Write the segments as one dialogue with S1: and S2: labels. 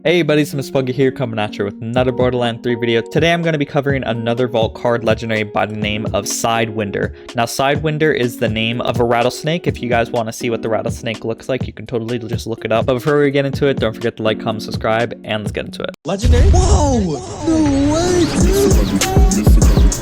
S1: Hey buddies, I'm Spuggy here coming at you with another Borderlands 3 video. Today I'm going to be covering another vault card legendary by the name of Sidewinder. Now Sidewinder is the name of a rattlesnake. If you guys want to see what the rattlesnake looks like, you can totally just look it up. But before we get into it, don't forget to like, comment, subscribe, and let's get into it.
S2: Legendary? Whoa! No way, dude!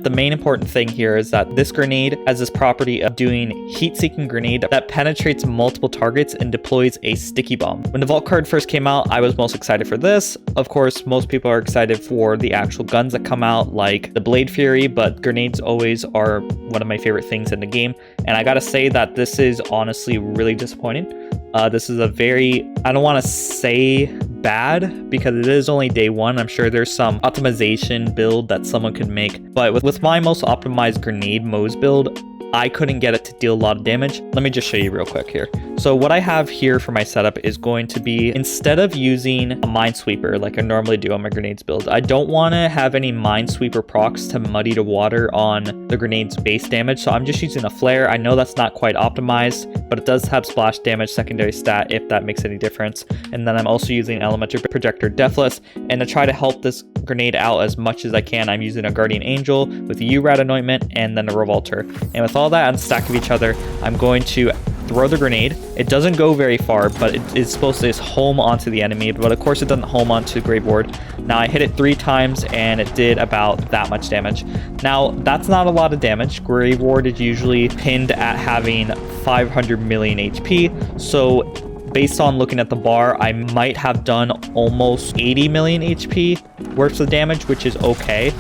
S1: The main important thing here is that this grenade has this property of doing heat-seeking grenade that penetrates multiple targets and deploys a sticky bomb. When the vault card first came out, I was most excited for this. Of course, most people are excited for the actual guns that come out, like the Blade Fury, but grenades always are one of my favorite things in the game. And I gotta say that this is honestly really disappointing. This is a very, I don't want to say bad because it is only day one. I'm sure there's some optimization build that someone could make, but with my most optimized grenade Moze build, I couldn't get it to deal a lot of damage. Let me just show you real quick here. So what I have here for my setup is going to be, instead of using a Minesweeper like I normally do on my grenades build, I don't want to have any Minesweeper procs to muddy the water on the grenade's base damage. So I'm just using a flare. I know that's not quite optimized, but it does have splash damage secondary stat if that makes any difference. And then I'm also using elemental projector deathless. And to try to help this grenade out as much as I can, I'm using a guardian angel with a U-Rat anointment and then a revolter. And with all that on stack of each other, I'm going to throw the grenade. It doesn't go very far, but it is supposed to just home onto the enemy, but of course it doesn't home onto the grave ward. Now I hit it 3 times and it did about that much damage. Now that's not a lot of damage. Grave ward is usually pinned at having 500 million HP, so based on looking at the bar, I might have done almost 80 million HP worth of damage, which is okay,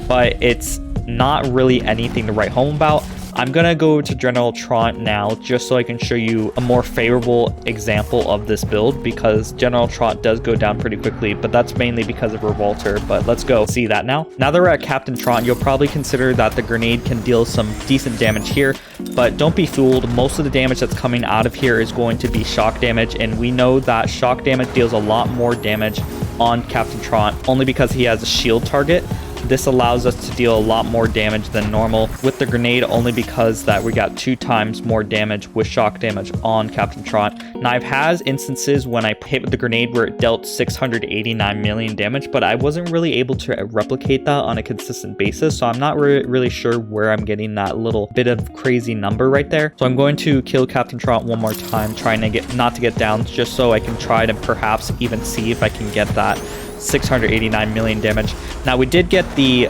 S1: but it's not really anything to write home about. I'm gonna go to General Trant now just so I can show you a more favorable example of this build, because General Trant does go down pretty quickly, but that's mainly because of Revolter. But let's go see that now. Now that we're at Captain Trant, you'll probably consider that the grenade can deal some decent damage here, but don't be fooled. Most of the damage that's coming out of here is going to be shock damage, and we know that shock damage deals a lot more damage on Captain Trant only because he has a shield target. This allows us to deal a lot more damage than normal with the grenade, only because that we got 2 times more damage with shock damage on Captain Trant. Now I've had instances when I hit with the grenade where it dealt 689 million damage, but I wasn't really able to replicate that on a consistent basis, so I'm not really sure where I'm getting that little bit of crazy number right there. So I'm going to kill Captain Trant one more time, trying to not to get down, just so I can try to perhaps even see if I can get that 689 million damage. Now we did get the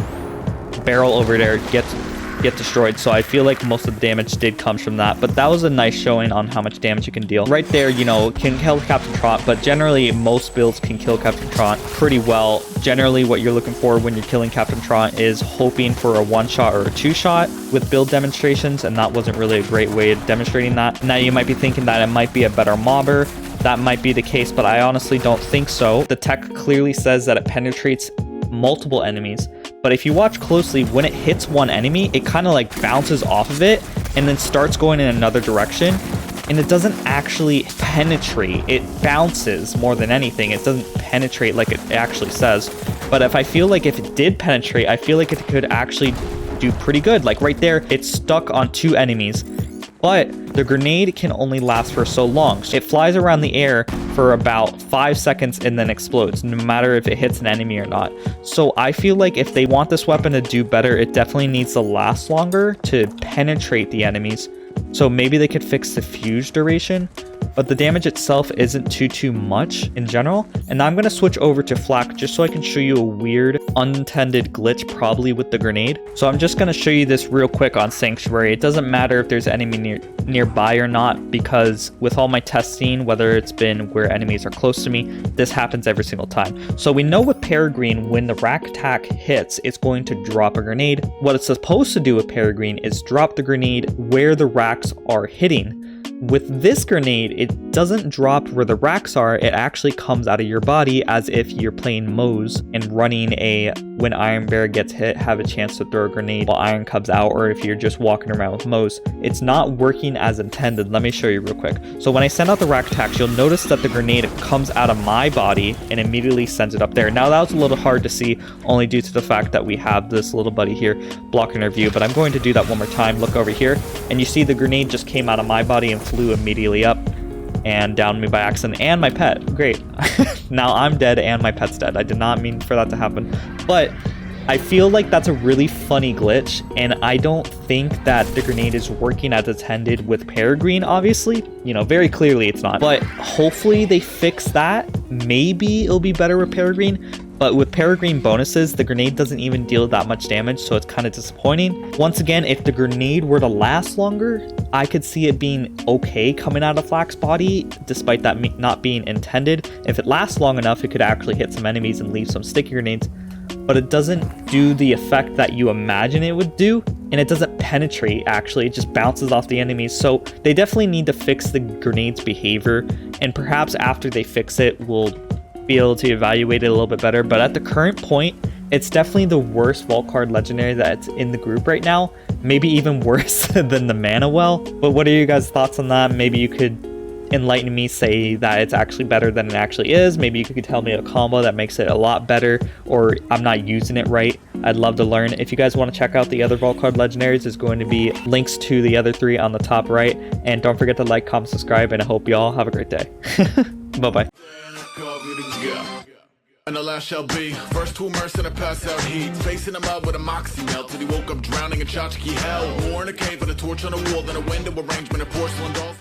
S1: barrel over there get destroyed, so I feel like most of the damage did come from that, but that was a nice showing on how much damage you can deal. Right there, you know, can kill Captain Trant, but generally most builds can kill Captain Trant pretty well. Generally what you're looking for when you're killing Captain Trant is hoping for a 1-shot or a 2-shot with build demonstrations, and that wasn't really a great way of demonstrating that. Now you might be thinking that it might be a better mobber. That might be the case, but I honestly don't think so. The tech clearly says that it penetrates multiple enemies, but if you watch closely, when it hits one enemy, it kind of like bounces off of it and then starts going in another direction, and it doesn't actually penetrate. It bounces more than anything. It doesn't penetrate like it actually says. But if it did penetrate, I feel like it could actually do pretty good. Like right there, it's stuck on 2 enemies. But the grenade can only last for so long. It flies around the air for about 5 seconds and then explodes, no matter if it hits an enemy or not. So I feel like if they want this weapon to do better, it definitely needs to last longer to penetrate the enemies. So maybe they could fix the fuse duration, but the damage itself isn't too much in general. And now I'm going to switch over to Flak just so I can show you a weird unintended glitch probably with the grenade. So I'm just going to show you this real quick on Sanctuary. It doesn't matter if there's enemy nearby or not, because with all my testing, whether it's been where enemies are close to me, this happens every single time. So we know with Peregrine, when the rack attack hits, it's going to drop a grenade. What it's supposed to do with Peregrine is drop the grenade where the racks are hitting. With this grenade, it doesn't drop where the racks are. It actually comes out of your body as if you're playing Moze and running a when Iron Bear gets hit, have a chance to throw a grenade while Iron comes out, or if you're just walking around with Moze. It's not working as intended. Let me show you real quick. So when I send out the rack attacks, you'll notice that the grenade comes out of my body and immediately sends it up there. Now that was a little hard to see, only due to the fact that we have this little buddy here blocking our view, but I'm going to do that one more time. Look over here, and you see the grenade just came out of my body and flew immediately up and downed me by accident, and my pet. Great. Now I'm dead and my pet's dead. I did not mean for that to happen, but I feel like that's a really funny glitch, and I don't think that the grenade is working as intended with Peregrine, obviously. You know, very clearly it's not. But hopefully they fix that. Maybe it'll be better with Peregrine. But with Peregrine bonuses, the grenade doesn't even deal that much damage, so it's kind of disappointing. Once again, if the grenade were to last longer, I could see it being okay coming out of Flak's body, despite that not being intended. If it lasts long enough, it could actually hit some enemies and leave some sticky grenades. But it doesn't do the effect that you imagine it would do, and it doesn't penetrate, actually. It just bounces off the enemies. So they definitely need to fix the grenade's behavior, and perhaps after they fix it, we'll be able to evaluate it a little bit better. But at the current point, it's definitely the worst vault card legendary that's in the group right now, maybe even worse than the Mana Well. But what are you guys' thoughts on that? Maybe you could enlighten me, say that it's actually better than it actually is. Maybe you could tell me a combo that makes it a lot better, or I'm not using it right. I'd love to learn. If you guys want to check out the other vault card legendaries, there's going to be links to the other 3 on the top right, and don't forget to like, comment, subscribe, and I hope you all have a great day. Bye bye.
S3: And the last shall be first to immerse in a pass out heat, facing him up with a moxie melt till he woke up drowning in tchotchke hell. War in a cave with a torch on a wall, then a window arrangement of porcelain dolls.